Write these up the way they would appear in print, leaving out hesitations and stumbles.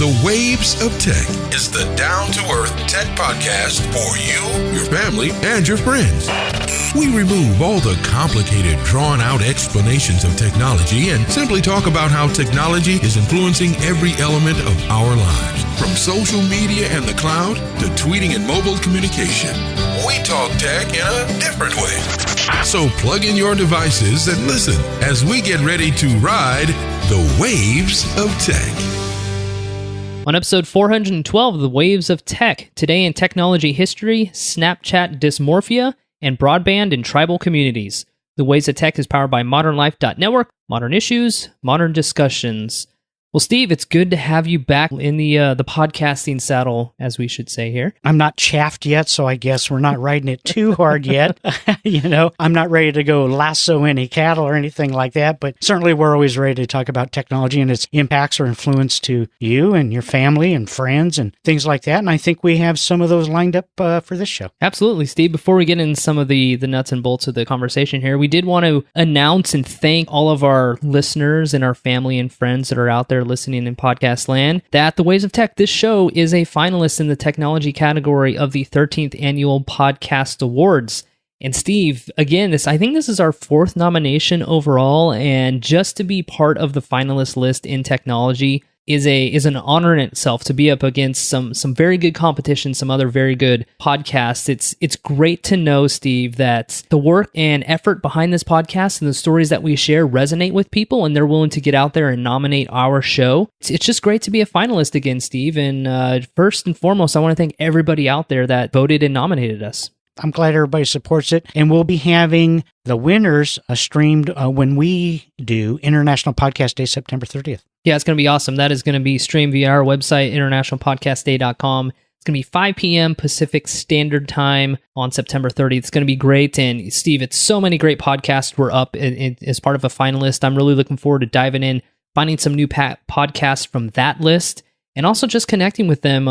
The Waves of Tech is the down-to-earth tech podcast for you, your family, and your friends. We remove all the complicated, drawn-out explanations of technology and simply talk about how technology is influencing every element of our lives, from social media and the cloud to tweeting and mobile communication. We talk tech in a different way. So plug in your devices and listen as we get ready to ride the Waves of Tech. On episode 412 of The Waves of Tech, today in technology history, Snapchat dysmorphia, and broadband in tribal communities. The Waves of Tech is powered by modernlife.network, modern issues, modern discussions. Well, Steve, it's good to have you back in the podcasting saddle, as we should say here. I'm not chaffed yet, so I guess we're not riding it too hard yet. I'm not ready to go lasso any cattle or anything like that, but certainly we're always ready to talk about technology and its impacts or influence to you and your family and friends and things like that. And I think we have some of those lined up for this show. Absolutely, Steve. Before we get into some of the nuts and bolts of the conversation here, we did want to announce and thank all of our listeners and our family and friends that are out there listening in podcast land, that The Waves of Tech, this show is a finalist in the technology category of the 13th Annual Podcast Awards. And Steve, again, I think this is our fourth nomination overall, and just to be part of the finalist list in technology is an honor in itself, to be up against some very good competition, some other very good podcasts. It's great to know, Steve, that the work and effort behind this podcast and the stories that we share resonate with people, and they're willing to get out there and nominate our show. It's just great to be a finalist again, Steve. And first and foremost, I want to thank everybody out there that voted and nominated us. I'm glad everybody supports it. And we'll be having the winners streamed when we do International Podcast Day, September 30th. Yeah, it's going to be awesome. That is going to be streamed via our website, internationalpodcastday.com. It's going to be 5 p.m. Pacific Standard Time on September 30th. It's going to be great. And Steve, it's so many great podcasts were up as part of a finalist. I'm really looking forward to diving in, finding some new podcasts from that list, and also just connecting with them,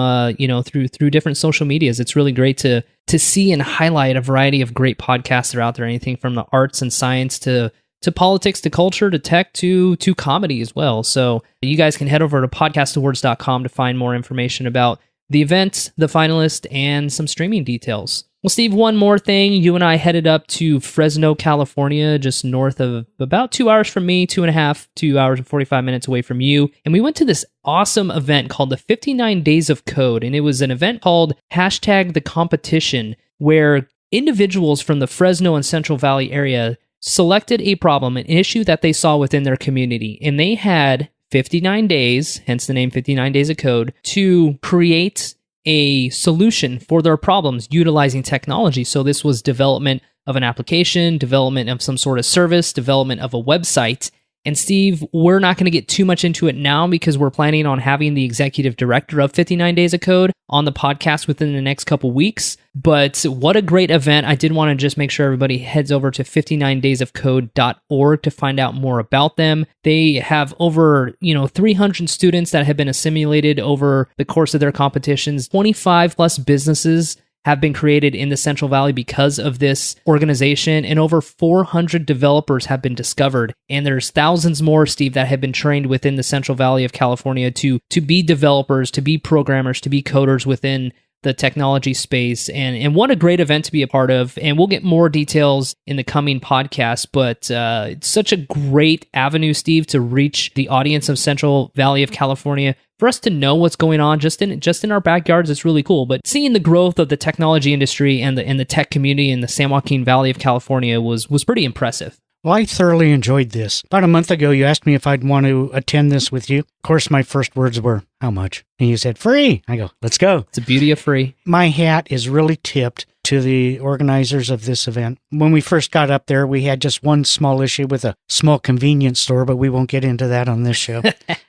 through different social medias. It's really great to see and highlight a variety of great podcasts that are out there, anything from the arts and science to politics, to culture, to tech, to comedy as well. So you guys can head over to podcastawards.com to find more information about the event, the finalists, and some streaming details. Well, Steve, one more thing. You and I headed up to Fresno, California, just north of about 2 hours from me, 2 hours and 45 minutes away from you. And we went to this awesome event called the 59 Days of Code. And it was an event called #TheCompetition, where individuals from the Fresno and Central Valley area selected a problem, an issue that they saw within their community. And they had 59 days, hence the name 59 Days of Code, to create a solution for their problems utilizing technology. So this was development of an application, development of some sort of service, development of a website. And Steve, we're not going to get too much into it now because we're planning on having the executive director of 59 Days of Code on the podcast within the next couple weeks. But what a great event. I did want to just make sure everybody heads over to 59daysofcode.org to find out more about them. They have over, 300 students that have been assimilated over the course of their competitions. 25 plus businesses have been created in the Central Valley because of this organization, and over 400 developers have been discovered. And there's thousands more, Steve, that have been trained within the Central Valley of California to be developers, to be programmers, to be coders within the technology space. And what a great event to be a part of. And we'll get more details in the coming podcast, but it's such a great avenue, Steve, to reach the audience of Central Valley of California. For us to know what's going on just in our backyards, it's really cool. But seeing the growth of the technology industry and the tech community in the San Joaquin Valley of California was pretty impressive. Well, I thoroughly enjoyed this. About a month ago, you asked me if I'd want to attend this with you. Of course, my first words were, how much? And you said, free. I go, let's go. It's the beauty of free. My hat is really tipped to the organizers of this event. When we first got up there, we had just one small issue with a small convenience store, but we won't get into that on this show.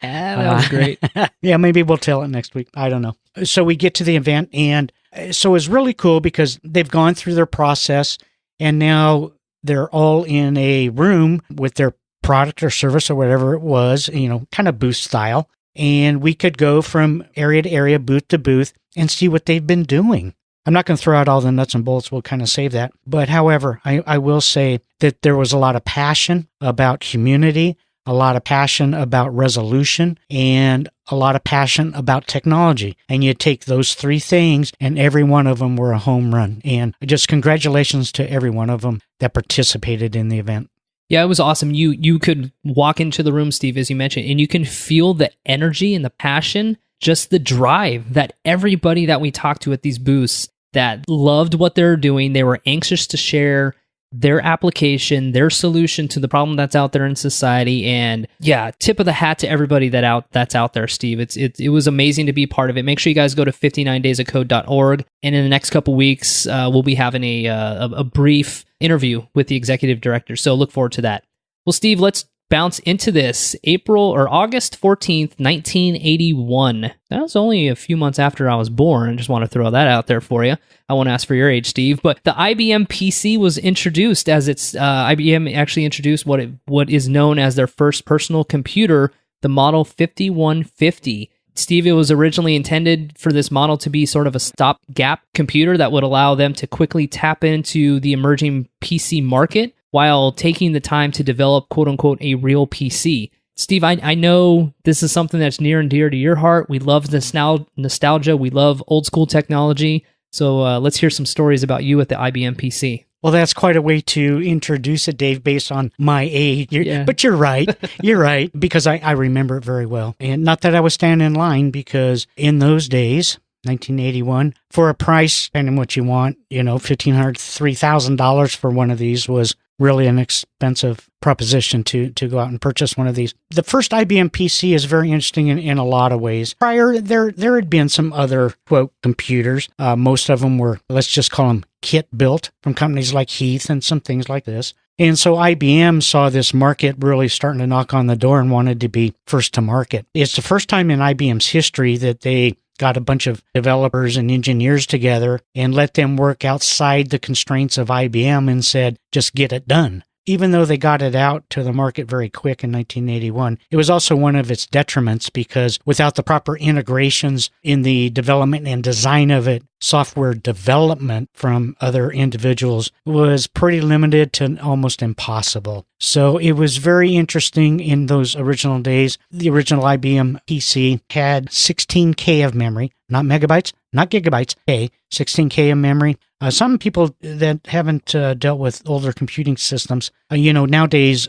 That was great. Yeah, maybe we'll tell it next week. I don't know. So we get to the event, and so it's really cool because they've gone through their process, and now they're all in a room with their product or service or whatever it was, kind of booth style. And we could go from area to area, booth to booth, and see what they've been doing. I'm not going to throw out all the nuts and bolts. We'll kind of save that. But however, I will say that there was a lot of passion about community, a lot of passion about resolution, and a lot of passion about technology. And you take those three things, and every one of them were a home run. And just congratulations to every one of them that participated in the event. Yeah, it was awesome. You could walk into the room, Steve, as you mentioned, and you can feel the energy and the passion, just the drive that everybody that we talked to at these booths that loved what they're doing. They were anxious to share their application, their solution to the problem that's out there in society. And yeah, tip of the hat to everybody that's out there, Steve. It was amazing to be part of it. Make sure you guys go to 59daysofcode.org. And in the next couple weeks, we'll be having a brief interview with the executive director. So look forward to that. Well, Steve, let's bounce into this. August 14th, 1981. That was only a few months after I was born. I just want to throw that out there for you. I won't ask for your age, Steve, but the IBM PC was introduced as IBM actually introduced what is known as their first personal computer, the Model 5150. Steve, it was originally intended for this model to be sort of a stopgap computer that would allow them to quickly tap into the emerging PC market while taking the time to develop, quote unquote, a real PC. Steve, I know this is something that's near and dear to your heart. We love nostalgia. We love old school technology. So let's hear some stories about you at the IBM PC. Well, that's quite a way to introduce it, Dave, based on my age. But you're right. You're right, because I remember it very well. And not that I was standing in line, because in those days, 1981, for a price, depending on what you want, $1,500, $3,000 for one of these was really an expensive proposition to go out and purchase one of these. The first IBM PC is very interesting in a lot of ways. Prior, there had been some other, quote, computers. Most of them were, let's just call them kit built from companies like Heath and some things like this. And so IBM saw this market really starting to knock on the door and wanted to be first to market. It's the first time in IBM's history that they got a bunch of developers and engineers together and let them work outside the constraints of IBM and said, just get it done. Even though they got it out to the market very quick in 1981, it was also one of its detriments, because without the proper integrations in the development and design of it, software development from other individuals was pretty limited to almost impossible. So it was very interesting in those original days. The original IBM PC had 16K of memory, not megabytes, not gigabytes, 16K of memory. Some people that haven't dealt with older computing systems, nowadays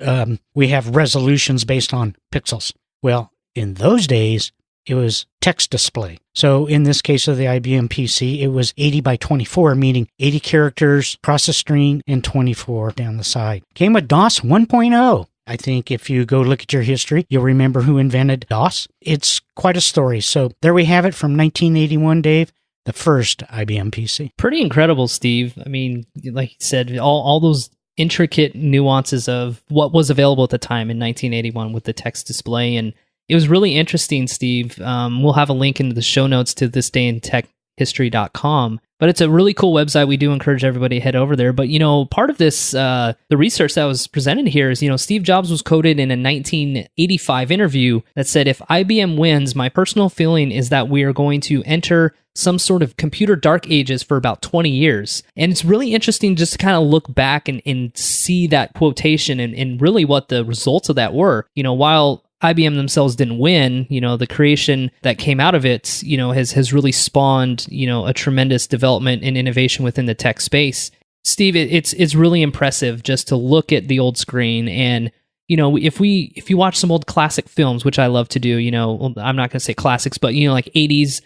we have resolutions based on pixels. Well, in those days, it was text display. So in this case of the IBM PC, it was 80 by 24, meaning 80 characters across the screen and 24 down the side. Came with DOS 1.0. I think if you go look at your history, you'll remember who invented DOS. It's quite a story. So there we have it from 1981, Dave. The first IBM PC. Pretty incredible, Steve. I mean, like you said, all those intricate nuances of what was available at the time in 1981 with the text display. And it was really interesting, Steve. We'll have a link in the show notes to thisdayintechhistory.com. But it's a really cool website. We do encourage everybody to head over there. But, part of this, the research that was presented here is, Steve Jobs was quoted in a 1985 interview that said, if IBM wins, my personal feeling is that we are going to enter some sort of computer dark ages for about 20 years. And it's really interesting just to kind of look back and see that quotation and really what the results of that were. While IBM themselves didn't win, the creation that came out of it, has really spawned, a tremendous development and innovation within the tech space. Steve, it's really impressive just to look at the old screen. And, if you watch some old classic films, which I love to do, I'm not going to say classics, but, like 80s,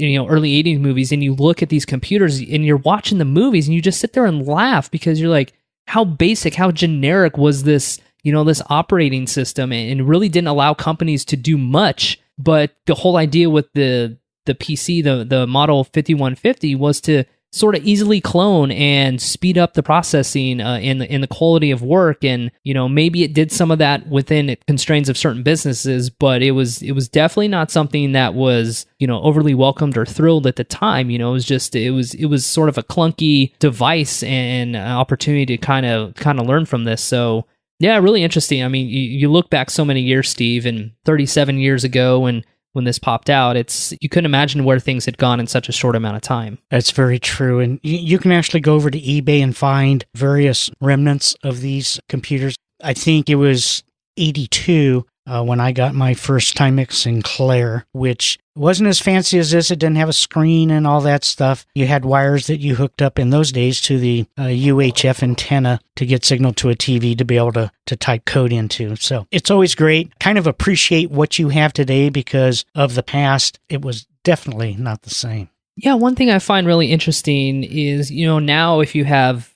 early 80s movies, and you look at these computers and you're watching the movies and you just sit there and laugh because you're like, how basic, how generic was this, this operating system, and really didn't allow companies to do much. But the whole idea with the PC, the Model 5150, was to sort of easily clone and speed up the processing in the quality of work. And, maybe it did some of that within constraints of certain businesses, but it was definitely not something that was, overly welcomed or thrilled at the time. It was sort of a clunky device and an opportunity to kind of learn from this. So yeah, really interesting. I mean, you look back so many years, Steve, and 37 years ago when this popped out, you couldn't imagine where things had gone in such a short amount of time. That's very true. And you can actually go over to eBay and find various remnants of these computers. I think it was 1982 when I got my first Timex Sinclair, which wasn't as fancy as this. It didn't have a screen and all that stuff. You had wires that you hooked up in those days to the UHF antenna to get signal to a TV to be able to type code into. So it's always great. Kind of appreciate what you have today because of the past. It was definitely not the same. Yeah, one thing I find really interesting is, now if you have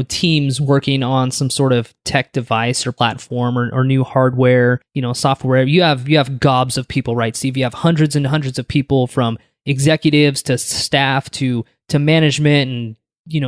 teams working on some sort of tech device or platform or new hardware, software, you have gobs of people, right, Steve? You have hundreds and hundreds of people, from executives to staff to management and,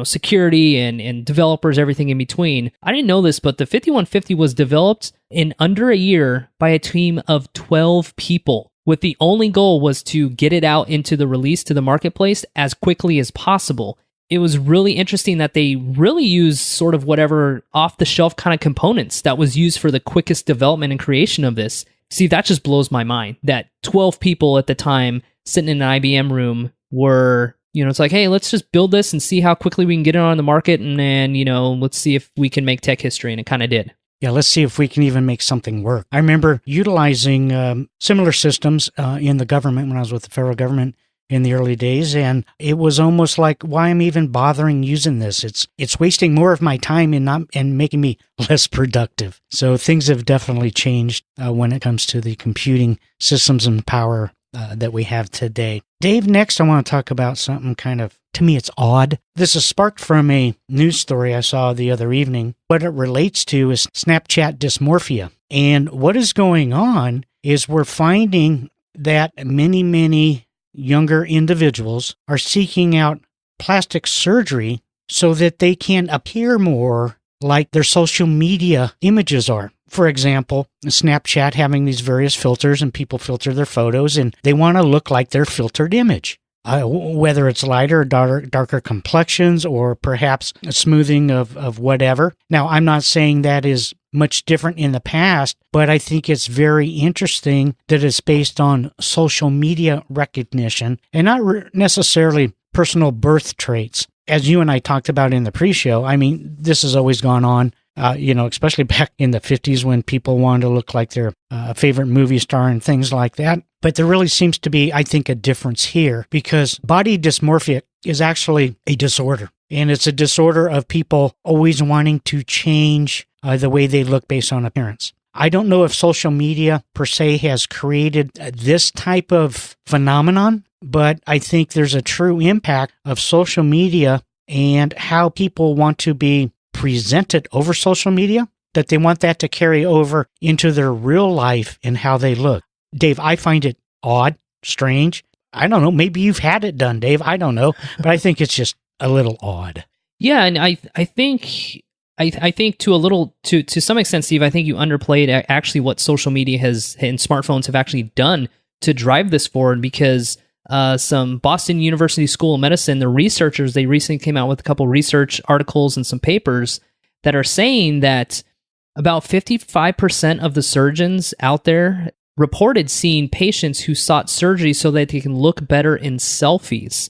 security and developers, everything in between. I didn't know this, but the 5150 was developed in under a year by a team of 12 people, with the only goal was to get it out into the release to the marketplace as quickly as possible. It was really interesting that they really used sort of whatever off-the-shelf kind of components that was used for the quickest development and creation of this. See, that just blows my mind, that 12 people at the time sitting in an IBM room were, it's like, hey, let's just build this and see how quickly we can get it on the market, and then, let's see if we can make tech history, and it kind of did. Yeah, let's see if we can even make something work. I remember utilizing similar systems in the government when I was with the federal government in the early days, and it was almost like, why am I even bothering using this? It's wasting more of my time and making me less productive. So things have definitely changed when it comes to the computing systems and power that we have today. Dave, next I want to talk about something kind of, to me, it's odd. This is sparked from a news story I saw the other evening. What it relates to is Snapchat dysmorphia. And what is going on is we're finding that many younger individuals are seeking out plastic surgery so that they can appear more like their social media images are. For example, Snapchat having these various filters, and people filter their photos and they want to look like their filtered image. Whether it's lighter or darker complexions, or perhaps a smoothing of whatever. Now, I'm not saying that is much different in the past, but I think it's very interesting that it's based on social media recognition and not necessarily personal birth traits. As you and I talked about in the pre-show, I mean, this has always gone on, especially back in the 50s when people wanted to look like their favorite movie star and things like that. But there really seems to be, I think, a difference here, because body dysmorphia is actually a disorder. And it's a disorder of people always wanting to change the way they look based on appearance. I don't know if social media per se has created this type of phenomenon, but I think there's a true impact of social media and how people want to be presented over social media, that they want that to carry over into their real life and how they look. Dave, I find it odd, strange. I don't know. Maybe you've had it done, Dave. I don't know. But I think it's just a little odd. Yeah, and I think to some extent, Steve, I think you underplayed actually what social media has and smartphones have actually done to drive this forward, because some Boston University School of Medicine, the researchers, they recently came out with a couple research articles and some papers that are saying that about 55% of the surgeons out there reported seeing patients who sought surgery so that they can look better in selfies.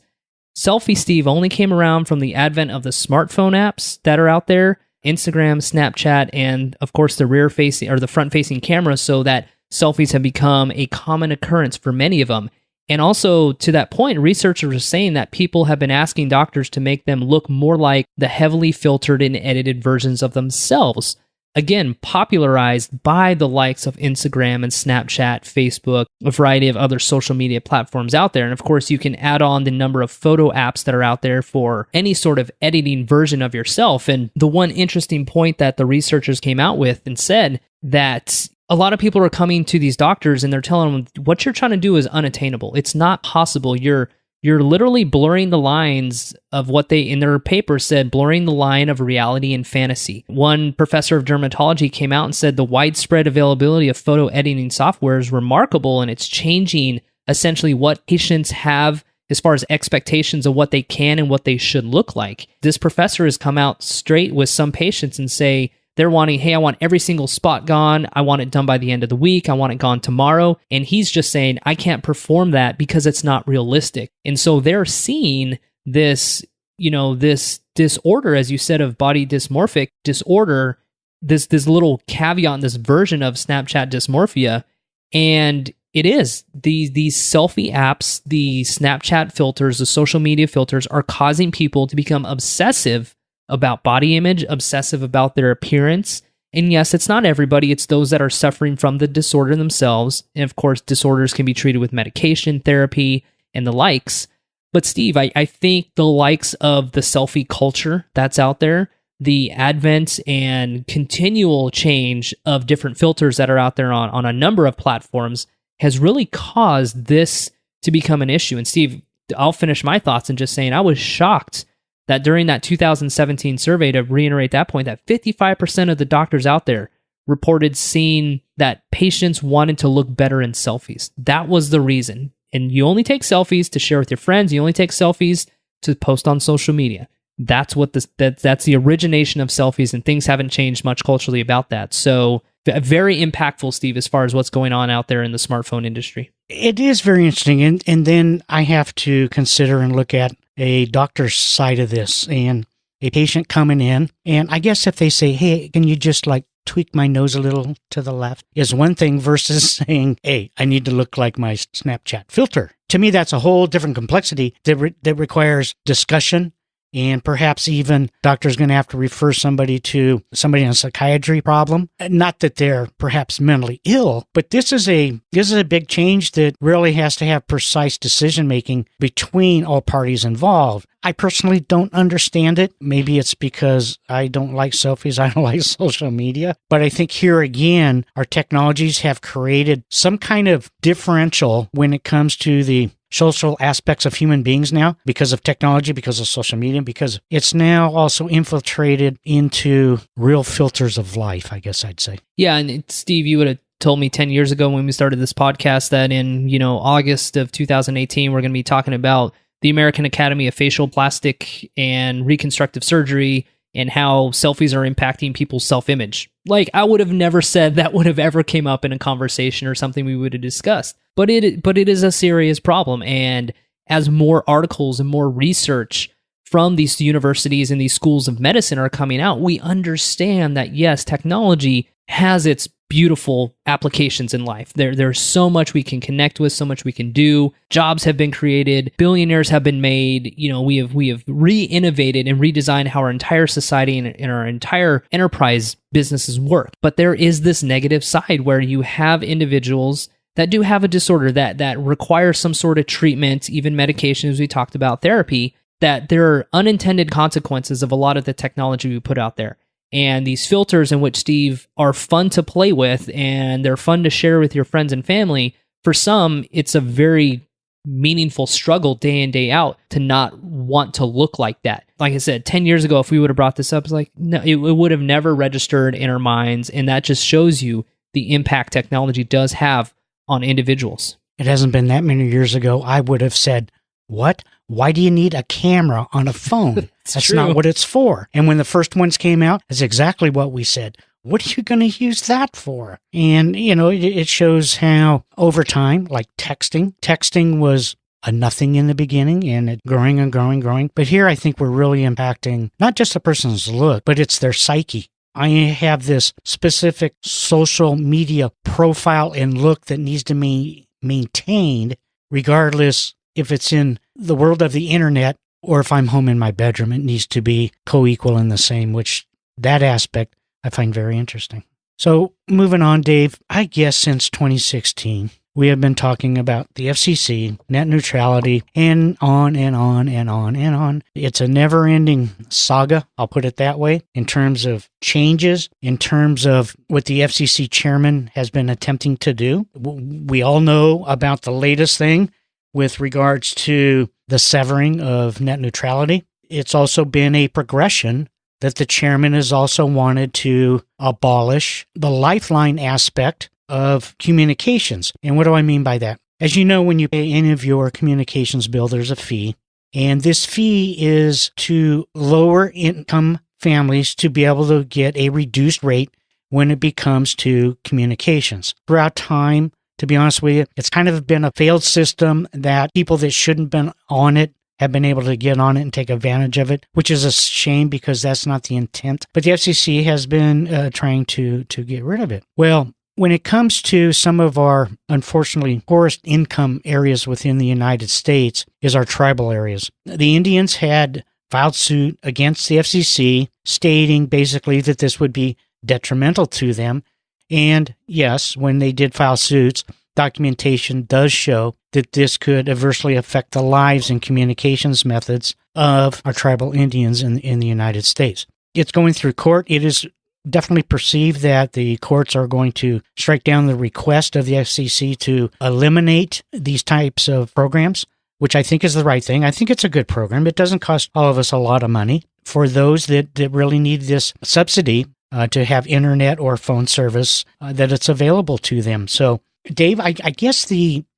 Selfie, Steve, only came around from the advent of the smartphone apps that are out there, Instagram, Snapchat, and of course the rear-facing or the front-facing camera, so that selfies have become a common occurrence for many of them. And also, to that point, researchers are saying that people have been asking doctors to make them look more like the heavily filtered and edited versions of themselves. Again, popularized by the likes of Instagram and Snapchat, Facebook, a variety of other social media platforms out there. And of course, you can add on the number of photo apps that are out there for any sort of editing version of yourself. And the one interesting point that the researchers came out with and said that a lot of people are coming to these doctors and they're telling them what you're trying to do is unattainable. It's not possible. You're literally blurring the lines of what they, in their paper, said, blurring the line of reality and fantasy. One professor of dermatology came out and said the widespread availability of photo editing software is remarkable, and it's changing essentially what patients have as far as expectations of what they can and what they should look like. This professor has come out straight with some patients and say, they're wanting, hey, I want every single spot gone. I want it done by the end of the week. I want it gone tomorrow. And he's just saying, I can't perform that because it's not realistic. And so they're seeing this, this disorder, as you said, of body dysmorphic disorder this little caveat, this version of Snapchat dysmorphia, and it is these selfie apps, the Snapchat filters, the social media filters are causing people to become obsessive about body image, obsessive about their appearance. And yes, it's not everybody. It's those that are suffering from the disorder themselves. And of course, disorders can be treated with medication, therapy, and the likes. But Steve, I think the likes of the selfie culture that's out there, the advent and continual change of different filters that are out there on a number of platforms has really caused this to become an issue. And Steve, I'll finish my thoughts in just saying I was shocked that during that 2017 survey, to reiterate that point, that 55% of the doctors out there reported seeing that patients wanted to look better in selfies. That was the reason. And you only take selfies to share with your friends. You only take selfies to post on social media. That's what that's the origination of selfies, and things haven't changed much culturally about that. So very impactful, Steve, as far as what's going on out there in the smartphone industry. It is very interesting. And then I have to consider and look at a doctor's side of this, and a patient coming in. And I guess if they say, hey, can you just like tweak my nose a little to the left, is one thing versus saying, hey, I need to look like my Snapchat filter. To me, that's a whole different complexity that requires discussion. And perhaps even doctor's going to have to refer somebody to somebody on a psychiatry problem. Not that they're perhaps mentally ill, but this is a big change that really has to have precise decision making between all parties involved. I personally don't understand it. Maybe it's because I don't like selfies. I don't like social media. But I think here again, our technologies have created some kind of differential when it comes to the social aspects of human beings now, because of technology, because of social media, because it's now also infiltrated into real filters of life, I guess I'd say. Yeah, and Steve, you would have told me 10 years ago when we started this podcast that in, August of 2018, we're going to be talking about the American Academy of Facial Plastic and Reconstructive Surgery and how selfies are impacting people's self-image. Like, I would have never said that would have ever came up in a conversation or something we would have discussed. But it is a serious problem. And as more articles and more research from these universities and these schools of medicine are coming out, we understand that, yes, technology has its beautiful applications in life. There's so much we can connect with, so much we can do. Jobs have been created, billionaires have been made. We have re-innovated and redesigned how our entire society and our entire enterprise businesses work. But there is this negative side where you have individuals that do have a disorder that require some sort of treatment, even medication, as we talked about, therapy, that there are unintended consequences of a lot of the technology we put out there. And these filters in which, Steve, are fun to play with and they're fun to share with your friends and family. For some, it's a very meaningful struggle day in, day out to not want to look like that. Like I said, 10 years ago, if we would have brought this up, it's like, no, it would have never registered in our minds. And that just shows you the impact technology does have on individuals. It hasn't been that many years ago. I would have said, what? Why do you need a camera on a phone? That's true. Not what it's for. And when the first ones came out, that's exactly what we said. What are you going to use that for? And, it shows how over time, like texting was a nothing in the beginning and it growing and growing, growing. But here I think we're really impacting not just a person's look, but it's their psyche. I have this specific social media profile and look that needs to be maintained regardless if it's in the world of the internet or if I'm home in my bedroom. It needs to be co-equal and the same, which that aspect I find very interesting. So moving on, Dave, I guess since 2016, we have been talking about the FCC, net neutrality, and on and on and on and on. It's a never-ending saga, I'll put it that way, in terms of changes, in terms of what the FCC chairman has been attempting to do. We all know about the latest thing with regards to the severing of net neutrality. It's also been a progression that the chairman has also wanted to abolish the lifeline aspect of communications. And what do I mean by that? As you know, when you pay any of your communications bill, there's a fee. And this fee is to lower income families to be able to get a reduced rate when it comes to communications. Throughout time, to be honest with you, it's kind of been a failed system that people that shouldn't have been on it have been able to get on it and take advantage of it, which is a shame because that's not the intent. But the FCC has been trying to get rid of it. Well, when it comes to some of our, unfortunately, poorest income areas within the United States is our tribal areas. The Indians had filed suit against the FCC, stating basically that this would be detrimental to them. And yes, when they did file suits, documentation does show that this could adversely affect the lives and communications methods of our tribal Indians in the United States. It's going through court. It is definitely perceived that the courts are going to strike down the request of the FCC to eliminate these types of programs, which I think is the right thing. I think it's a good program. It doesn't cost all of us a lot of money. For those that really need this subsidy to have internet or phone service, that it's available to them. So, Dave, I guess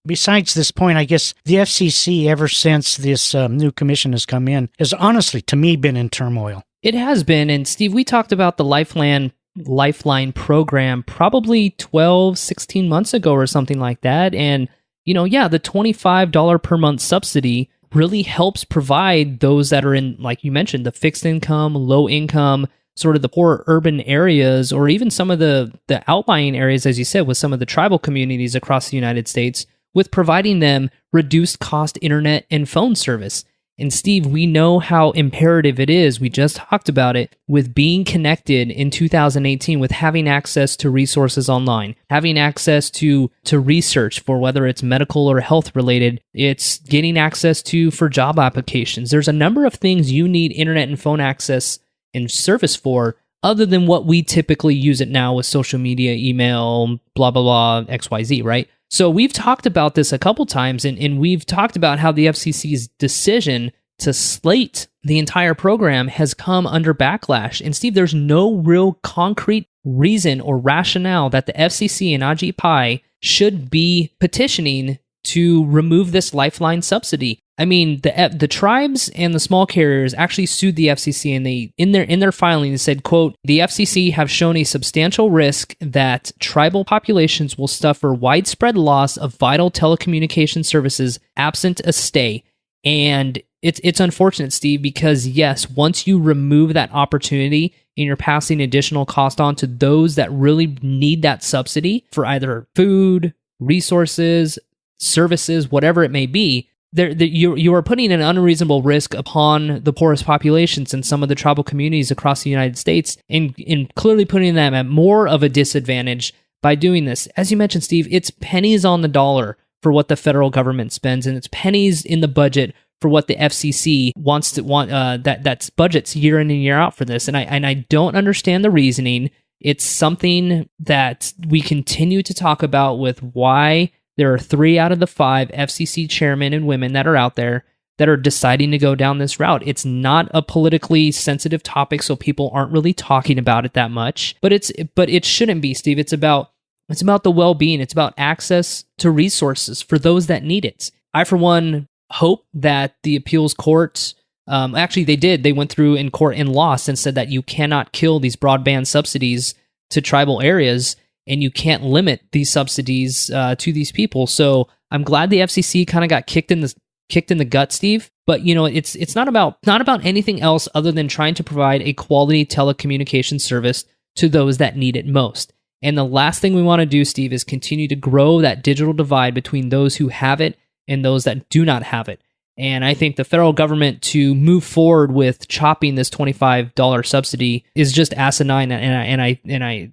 besides this point, I guess the FCC, ever since this new commission has come in, has honestly, to me, been in turmoil. It has been. And Steve, we talked about the Lifeline program probably 12, 16 months ago or something like that. And, the $25 per month subsidy really helps provide those that are in, like you mentioned, the fixed income, low income, sort of the poor urban areas, or even some of the outlying areas, as you said, with some of the tribal communities across the United States, with providing them reduced cost internet and phone service. And Steve, we know how imperative it is, we just talked about it, with being connected in 2018, with having access to resources online, having access to research for whether it's medical or health related, it's getting access to for job applications. There's a number of things you need internet and phone access and service for, other than what we typically use it now with social media, email, blah, blah, blah, XYZ, right? So we've talked about this a couple times, and we've talked about how the FCC's decision to slate the entire program has come under backlash. And Steve, there's no real concrete reason or rationale that the FCC and Ajit Pai should be petitioning to remove this Lifeline subsidy. I mean, the tribes and the small carriers actually sued the FCC, and they in their filing said, quote, "The FCC have shown a substantial risk that tribal populations will suffer widespread loss of vital telecommunication services absent a stay." And it's unfortunate, Steve, because yes, once you remove that opportunity and you're passing additional cost on to those that really need that subsidy for either food, resources, services, whatever it may be, you are putting an unreasonable risk upon the poorest populations in some of the tribal communities across the United States, and clearly putting them at more of a disadvantage by doing this. As you mentioned, Steve, it's pennies on the dollar for what the federal government spends, and it's pennies in the budget for what the FCC wants that's budgets year in and year out for this. And I don't understand the reasoning. It's something that we continue to talk about with why there are 3 out of the 5 FCC chairmen and women that are out there that are deciding to go down this route. It's not a politically sensitive topic, so people aren't really talking about it that much. But it shouldn't be, Steve. It's about the well-being. It's about access to resources for those that need it. I, for one, hope that the appeals court, actually they did. They went through in court and lost and said that you cannot kill these broadband subsidies to tribal areas, and you can't limit these subsidies to these people. So I'm glad the FCC kind of got kicked in the gut, Steve. But it's not about anything else other than trying to provide a quality telecommunications service to those that need it most. And the last thing we want to do, Steve, is continue to grow that digital divide between those who have it and those that do not have it. And I think the federal government to move forward with chopping this $25 subsidy is just asinine.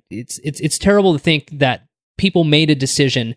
It's terrible to think that people made a decision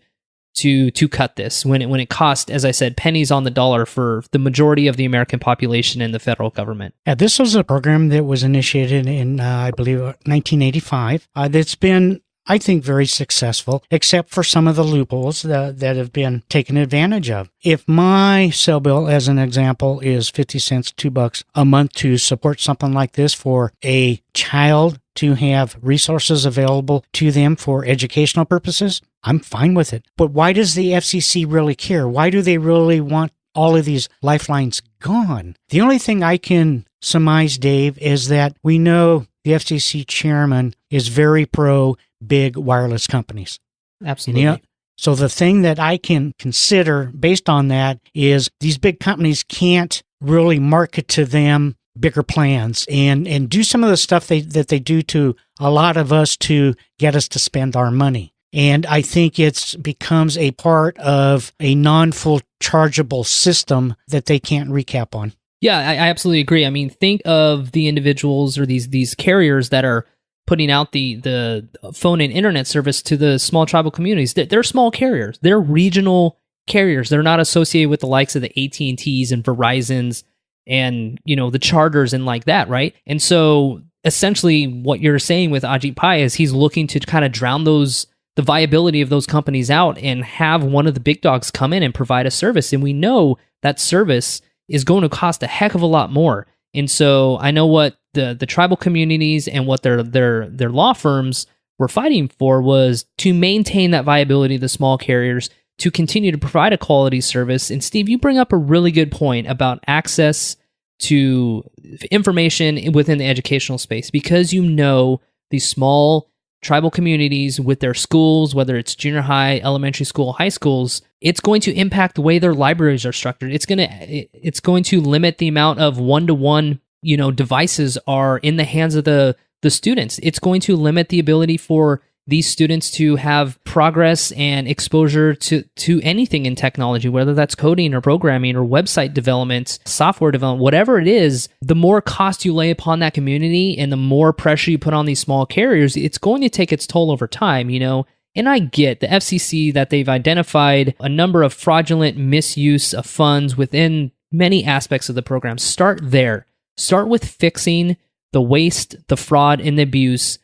to cut this when it cost, as I said, pennies on the dollar for the majority of the American population and the federal government. Yeah, this was a program that was initiated in, I believe, 1985. That's been, I think, very successful, except for some of the loopholes that have been taken advantage of. If my cell bill, as an example, is 50 cents, $2 a month to support something like this for a child to have resources available to them for educational purposes, I'm fine with it. But why does the FCC really care? Why do they really want all of these lifelines gone? The only thing I can surmise, Dave, is that we know the FCC chairman is very pro big wireless companies. Absolutely. So the thing that I can consider based on that is these big companies can't really market to them bigger plans and do some of the stuff that they do to a lot of us to get us to spend our money. And I think it becomes a part of a non-full chargeable system that they can't recap on. Yeah, I absolutely agree. I mean, think of the individuals or these carriers that are putting out the phone and internet service to the small tribal communities. They're small carriers. They're regional carriers. They're not associated with the likes of the AT&Ts and Verizons and, the Charters and like that, right? And so essentially what you're saying with Ajit Pai is he's looking to kind of drown the viability of those companies out and have one of the big dogs come in and provide a service. And we know that service is going to cost a heck of a lot more. And so I know what the tribal communities and what their law firms were fighting for was to maintain that viability of the small carriers, to continue to provide a quality service. And Steve, you bring up a really good point about access to information within the educational space, because these small tribal communities with their schools, whether it's junior high, elementary school, high schools, it's going to impact the way their libraries are structured. It's going to limit the amount of one-to-one, devices are in the hands of the students. It's going to limit the ability for these students to have progress and exposure to anything in technology, whether that's coding or programming or website development, software development, whatever it is. The more cost you lay upon that community and the more pressure you put on these small carriers, it's going to take its toll over time, And I get the FCC that they've identified a number of fraudulent misuse of funds within many aspects of the program. Start there. Start with fixing the waste, the fraud, and the abuse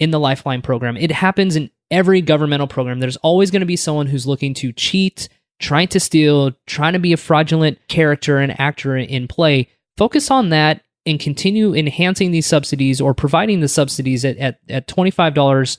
in the Lifeline program. It happens in every governmental program. There's always going to be someone who's looking to cheat, trying to steal, trying to be a fraudulent character and actor in play. Focus on that and continue enhancing these subsidies or providing the subsidies at $25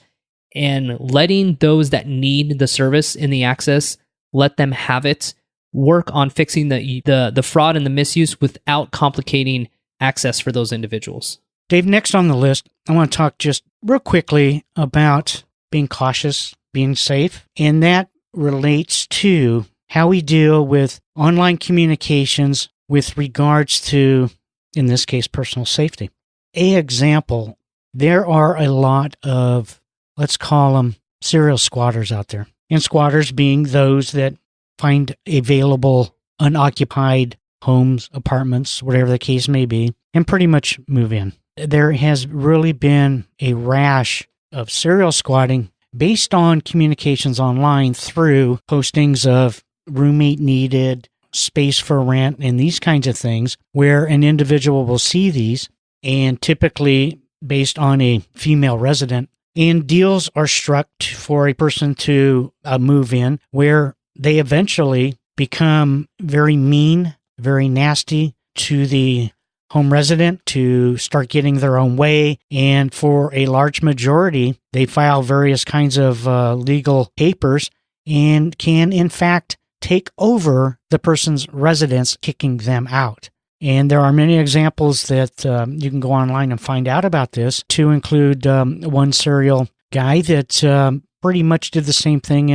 and letting those that need the service and the access, let them have it. Work on fixing the fraud and the misuse without complicating access for those individuals. Dave, next on the list, I want to talk just real quickly about being cautious, being safe, and that relates to how we deal with online communications with regards to, in this case, personal safety. An example, there are a lot of, let's call them serial squatters out there, and squatters being those that find available unoccupied homes, apartments, whatever the case may be, and pretty much move in. There has really been a rash of serial squatting based on communications online through postings of roommate needed, space for rent, and these kinds of things, where an individual will see these, and typically based on a female resident, and deals are struck for a person to move in, where they eventually become very mean, very nasty to the home resident to start getting their own way. And for a large majority, they file various kinds of legal papers and can, in fact, take over the person's residence, kicking them out. And there are many examples that you can go online and find out about this, to include one serial guy that pretty much did the same thing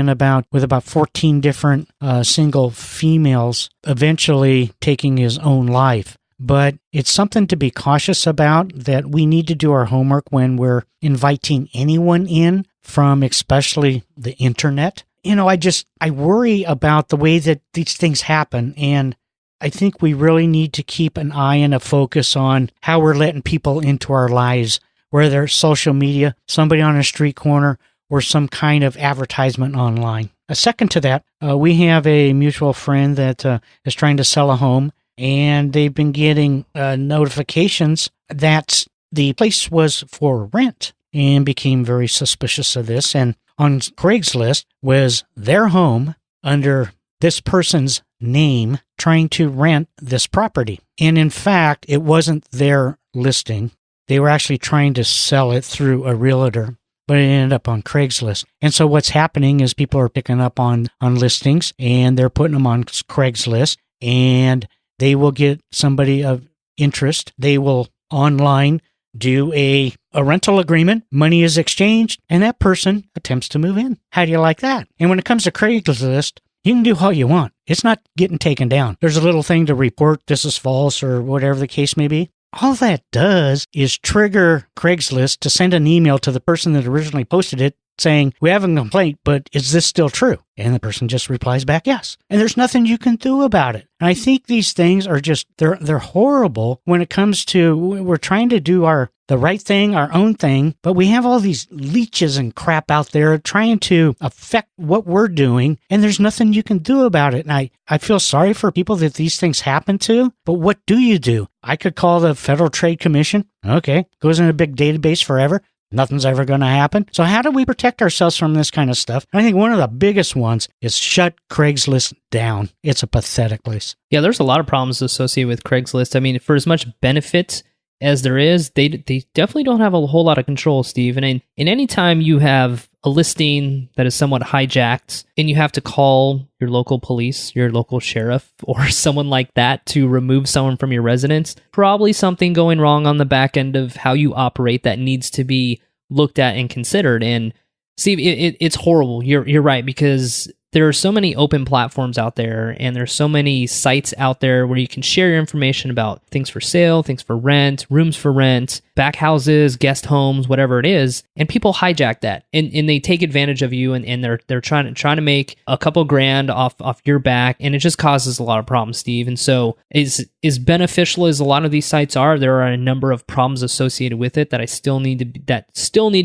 with about 14 different single females, eventually taking his own life. But it's something to be cautious about, that we need to do our homework when we're inviting anyone in from especially the internet. I worry about the way that these things happen, and I think we really need to keep an eye and a focus on how we're letting people into our lives, whether it's social media, somebody on a street corner, or some kind of advertisement online. A second to that, we have a mutual friend that is trying to sell a home, and they've been getting notifications that the place was for rent, and became very suspicious of this. And on Craigslist was their home under this person's name, trying to rent this property. And in fact, it wasn't their listing. They were actually trying to sell it through a realtor, but it ended up on Craigslist. And so what's happening is people are picking up on listings, and they're putting them on Craigslist, and they will get somebody of interest. They will online do a rental agreement. Money is exchanged, and that person attempts to move in. How do you like that? And when it comes to Craigslist, You can do all you want. It's not getting taken down. There's a little thing to report this is false or whatever the case may be. All that does is trigger Craigslist to send an email to the person that originally posted it saying, we have a complaint, but is this still true? And the person just replies back, yes. And there's nothing you can do about it. And I think these things are just, they're horrible when it comes to, we're trying to do the right thing, our own thing, but we have all these leeches and crap out there trying to affect what we're doing, and there's nothing you can do about it. And I feel sorry for people that these things happen to, but what do? I could call the Federal Trade Commission. Okay, goes in a big database forever. Nothing's ever going to happen. So how do we protect ourselves from this kind of stuff? I think one of the biggest ones is shut Craigslist down. It's a pathetic place. Yeah, there's a lot of problems associated with Craigslist. I mean, for as much benefit as there is, they definitely don't have a whole lot of control, Steve. And in any time you have a listing that is somewhat hijacked and you have to call your local police, your local sheriff, or someone like that to remove someone from your residence, probably something going wrong on the back end of how you operate that needs to be looked at and considered. And Steve, it's horrible. You're right, because there are so many open platforms out there, and there's so many sites out there where you can share your information about things for sale, things for rent, rooms for rent, back houses, guest homes, whatever it is. And people hijack that, and they take advantage of you, and they're trying to make a couple grand off your back, and it just causes a lot of problems, Steve. And so as beneficial as a lot of these sites are, there are a number of problems associated with it that still need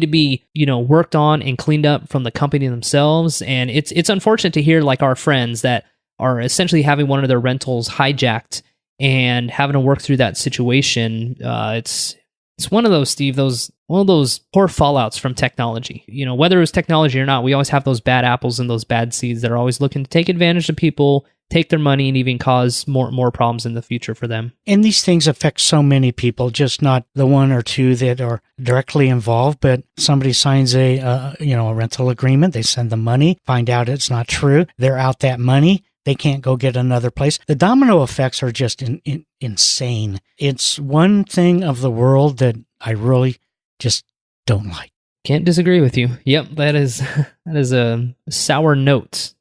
to be worked on and cleaned up from the company themselves. And it's unfortunate to hear, like, our friends that are essentially having one of their rentals hijacked and having to work through that situation. It's one of those, Steve, one of those poor fallouts from technology. Whether it was technology or not, we always have those bad apples and those bad seeds that are always looking to take advantage of people, take their money, and even cause more problems in the future for them. And these things affect so many people, just not the one or two that are directly involved, but somebody signs a rental agreement, they send the money, find out it's not true, they're out that money, they can't go get another place. The domino effects are just insane. It's one thing of the world that I really just don't like. Can't disagree with you. Yep, that is a sour note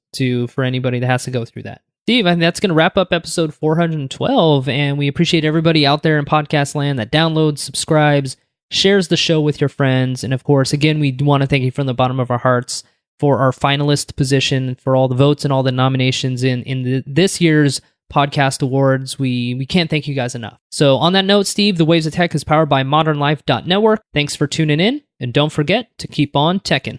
for anybody that has to go through that. Steve, I think that's going to wrap up episode 412, and we appreciate everybody out there in podcast land that downloads, subscribes, shares the show with your friends, and of course, again, we want to thank you from the bottom of our hearts for our finalist position, for all the votes and all the nominations in this year's podcast awards. We can't thank you guys enough. So on that note, Steve, The Waves of Tech is powered by modernlife.network. Thanks for tuning in, and don't forget to keep on teching.